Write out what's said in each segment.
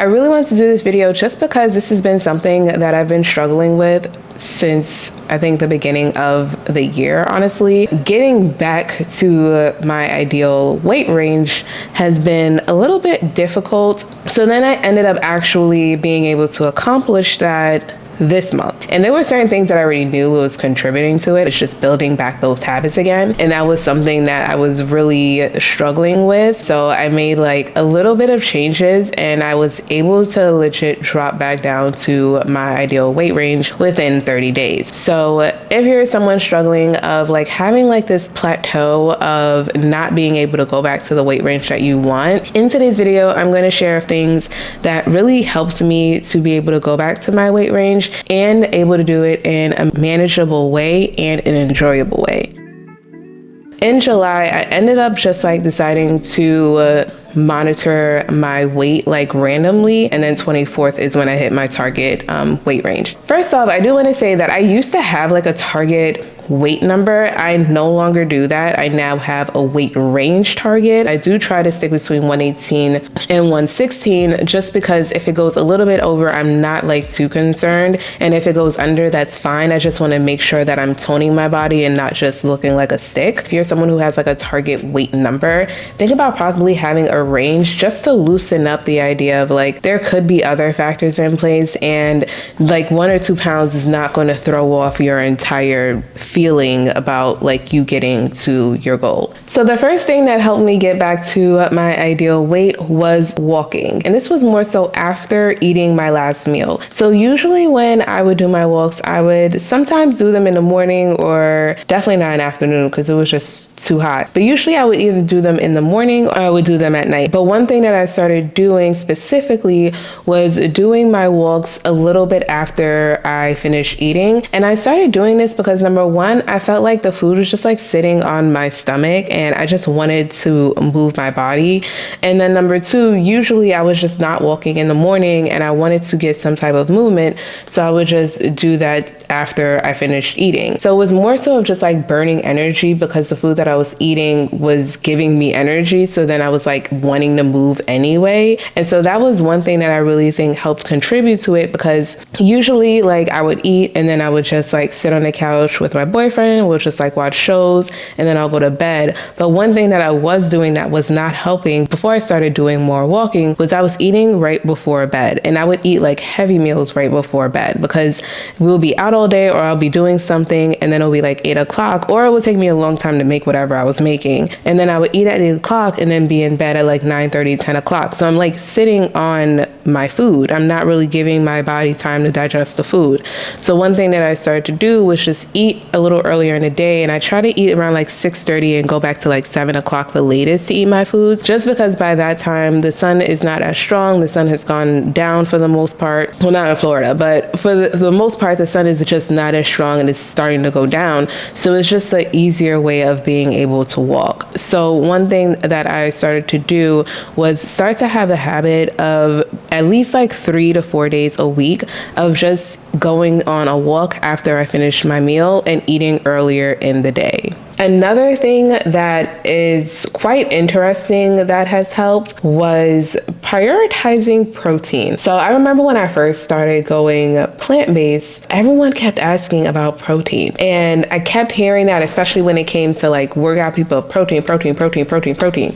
I really wanted to do this video just because this has been something that I've been struggling with since I think the beginning of the year, honestly. Getting back to my ideal weight range has been a little bit difficult. So then I ended up actually being able to accomplish that this month. And there were certain things that I already knew was contributing to it. It's just building back those habits again. And that was something that I was really struggling with. So I made like a little bit of changes and I was able to legit drop back down to my ideal weight range within 30 days. So if you're someone struggling of like having like this plateau of not being able to go back to the weight range that you want, in today's video, I'm going to share things that really helped me to be able to go back to my weight range and able to do it in a manageable way and an enjoyable way. In July, I ended up just like deciding to monitor my weight like randomly, and then 24th is when I hit my target weight range. First off, I do want to say that I used to have like a target weight number. I no longer do that. I now have a weight range target. I do try to stick between 118 and 116 just because if it goes a little bit over, I'm not like too concerned. And if it goes under, that's fine. I just want to make sure that I'm toning my body and not just looking like a stick. If you're someone who has like a target weight number, think about possibly having a range just to loosen up the idea of like there could be other factors in place, and like 1 or 2 pounds is not going to throw off your entire feeling about like you getting to your goal. So the first thing that helped me get back to my ideal weight was walking. And this was more so after eating my last meal. So usually when I would do my walks, I would sometimes do them in the morning or definitely not in the afternoon because it was just too hot. But usually I would either do them in the morning or I would do them at night. But one thing that I started doing specifically was doing my walks a little bit after I finished eating. And I started doing this because number one, I felt like the food was just like sitting on my stomach and I just wanted to move my body. And then number two, usually I was just not walking in the morning and I wanted to get some type of movement. So I would just do that after I finished eating. So it was more so of just like burning energy because the food that I was eating was giving me energy. So then I was like wanting to move anyway. And so that was one thing that I really think helped contribute to it, because usually like I would eat and then I would just like sit on the couch with my boyfriend, we'll just like watch shows and then I'll go to bed. But one thing that I was doing that was not helping before I started doing more walking was I was eating right before bed, and I would eat like heavy meals right before bed because we'll be out all day or I'll be doing something and then it'll be like 8 o'clock, or it would take me a long time to make whatever I was making. And then I would eat at 8 o'clock and then be in bed at like 9:30, 10 o'clock. So I'm like sitting on my food. I'm not really giving my body time to digest the food. So one thing that I started to do was just eat a little earlier in the day, and I try to eat around like 6:30 and go back to like 7 o'clock the latest to eat my foods, just because by that time the sun is not as strong. The sun has gone down for the most part. Well, not in Florida, but for the most part, the sun is just not as strong and it's starting to go down. So it's just an easier way of being able to walk. So one thing that I started to do was start to have a habit of at least like 3 to 4 days a week of just going on a walk after I finished my meal and eating earlier in the day. Another thing that is quite interesting that has helped was prioritizing protein. So I remember when I first started going plant-based, everyone kept asking about protein. And I kept hearing that, especially when it came to like workout people, protein.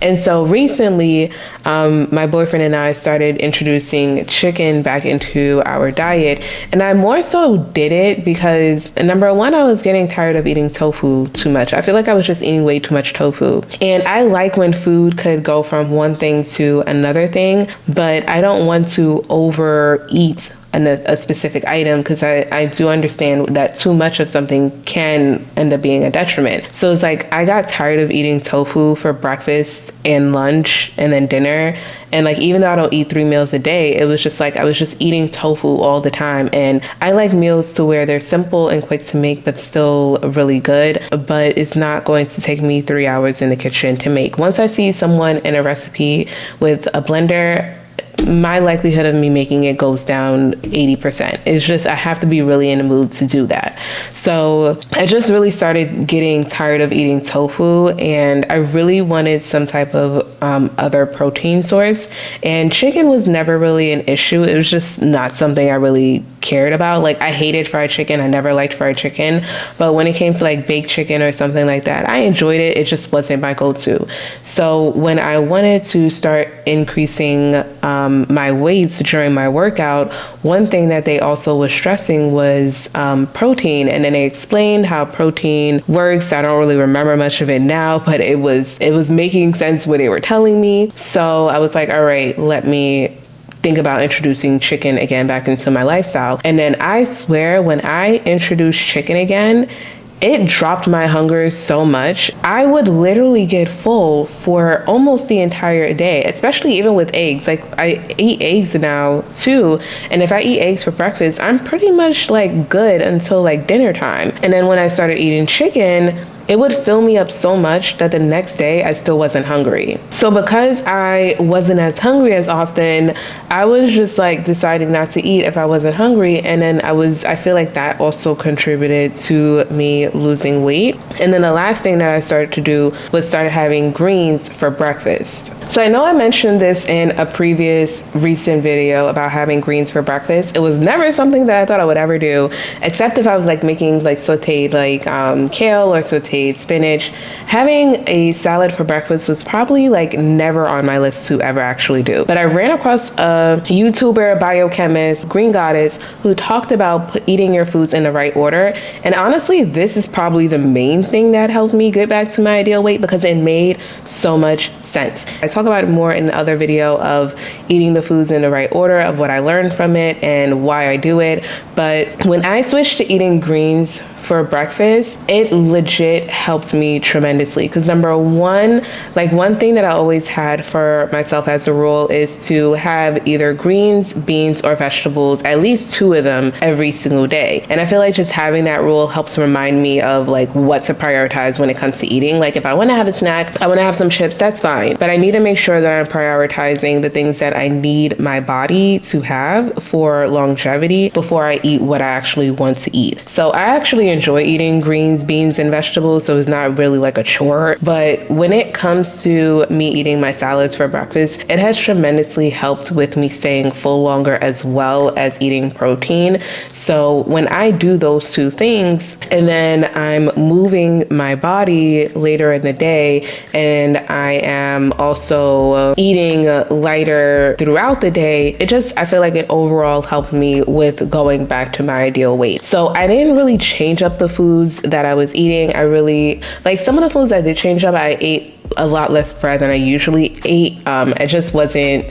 And so recently, my boyfriend and I started introducing chicken back into our diet. And I more so did it because number one, I was getting tired of eating tofu too much. I feel like I was just eating way too much tofu. And I like when food could go from one thing to another thing, but I don't want to overeat a specific item because I do understand that too much of something can end up being a detriment. So it's like I got tired of eating tofu for breakfast and lunch and then dinner. And like, even though I don't eat 3 meals a day, it was just like I was just eating tofu all the time. And I like meals to where they're simple and quick to make, but still really good. But it's not going to take me 3 hours in the kitchen to make. Once I see someone in a recipe with a blender, my likelihood of me making it goes down 80%. It's just, I have to be really in the mood to do that. So I just really started getting tired of eating tofu, and I really wanted some type of other protein source. And chicken was never really an issue. It was just not something I really cared about. Like, I hated fried chicken. I never liked fried chicken. But when it came to like baked chicken or something like that, I enjoyed it. It just wasn't my go-to. So when I wanted to start increasing my weights during my workout, one thing that they also was stressing was protein. And then they explained how protein works. I don't really remember much of it now, but it was making sense what they were telling me. So I was like, all right, let me think about introducing chicken again back into my lifestyle. And then I swear, when I introduced chicken again, it dropped my hunger so much. I would literally get full for almost the entire day, especially even with eggs. Like, I eat eggs now too. And if I eat eggs for breakfast, I'm pretty much like good until like dinner time. And then when I started eating chicken, it would fill me up so much that the next day I still wasn't hungry. So because I wasn't as hungry as often, I was just like deciding not to eat if I wasn't hungry. And then I feel like that also contributed to me losing weight. And then the last thing that I started to do was started having greens for breakfast. So I know I mentioned this in a previous recent video about having greens for breakfast. It was never something that I thought I would ever do, except if I was like making like sauteed like kale or sauteed spinach. Having a salad for breakfast was probably like never on my list to ever actually do. But I ran across a YouTuber, biochemist, Green Goddess, who talked about eating your foods in the right order. And honestly, this is probably the main thing that helped me get back to my ideal weight, because it made so much sense. I talk about it more in the other video of eating the foods in the right order, of what I learned from it and why I do it. But when I switched to eating greens for breakfast, it legit helped me tremendously. Because number one, like one thing that I always had for myself as a rule is to have either greens, beans, or vegetables, at least 2 of them every single day. And I feel like just having that rule helps remind me of like what to prioritize when it comes to eating. Like, if I want to have a snack, I want to have some chips, that's fine. But I need to make sure that I'm prioritizing the things that I need my body to have for longevity before I eat what I actually want to eat. So I actually enjoy eating greens, beans, and vegetables, so it's not really like a chore. But when it comes to me eating my salads for breakfast, it has tremendously helped with me staying full longer, as well as eating protein. So when I do those 2 things, and then I'm moving my body later in the day, and I am also eating lighter throughout the day, I feel like it overall helped me with going back to my ideal weight. So I didn't really change up the foods that I was eating. I really, like, some of the foods I did change up, I ate a lot less bread than I usually ate. I just wasn't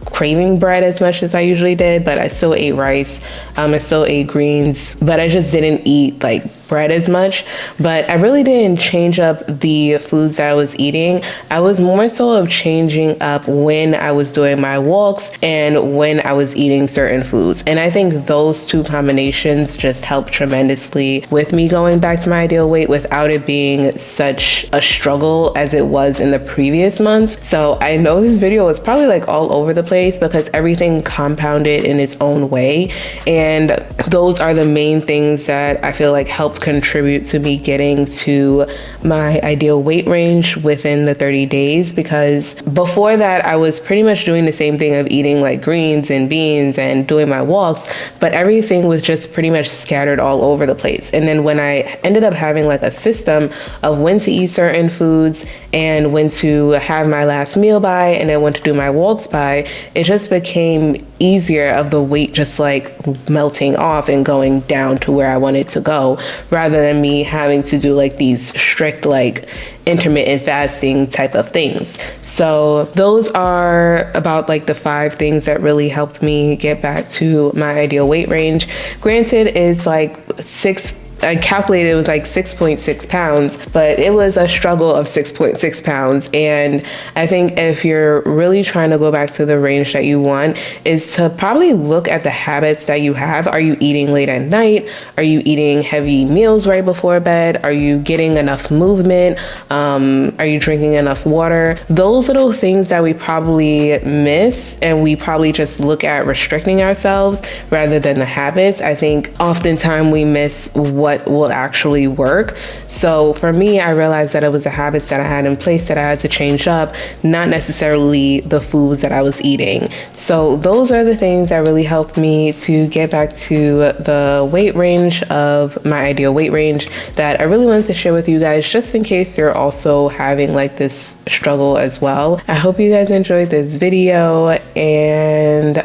craving bread as much as I usually did, but I still ate rice. I still ate greens, but I just didn't eat like bread as much. But I really didn't change up the foods that I was eating. I was more so of changing up when I was doing my walks and when I was eating certain foods. And I think those 2 combinations just helped tremendously with me going back to my ideal weight without it being such a struggle as it was in the previous months. So I know this video is probably like all over the place because everything compounded in its own way. And those are the main things that I feel like helped contribute to me getting to my ideal weight range within the 30 days. Because before that, I was pretty much doing the same thing of eating like greens and beans and doing my walks, but everything was just pretty much scattered all over the place. And then when I ended up having like a system of when to eat certain foods and when to have my last meal by, and then when to do my walks by, it just became easier of the weight just like melting off and going down to where I wanted to go, rather than me having to do like these strict like intermittent fasting type of things. So those are about like the 5 things that really helped me get back to my ideal weight range. Granted, it's like 6 I calculated it was like 6.6 pounds, but it was a struggle of 6.6 pounds. And I think if you're really trying to go back to the range that you want, is to probably look at the habits that you have. Are you eating late at night? Are you eating heavy meals right before bed? Are you getting enough movement? Are you drinking enough water? Those little things that we probably miss, and we probably just look at restricting ourselves rather than the habits. I think oftentimes we miss what will actually work. So for me, I realized that it was the habits that I had in place that I had to change up, not necessarily the foods that I was eating. So those are the things that really helped me to get back to the weight range of my ideal weight range that I really wanted to share with you guys, just in case you're also having like this struggle as well. I hope you guys enjoyed this video, and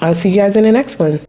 I'll see you guys in the next one.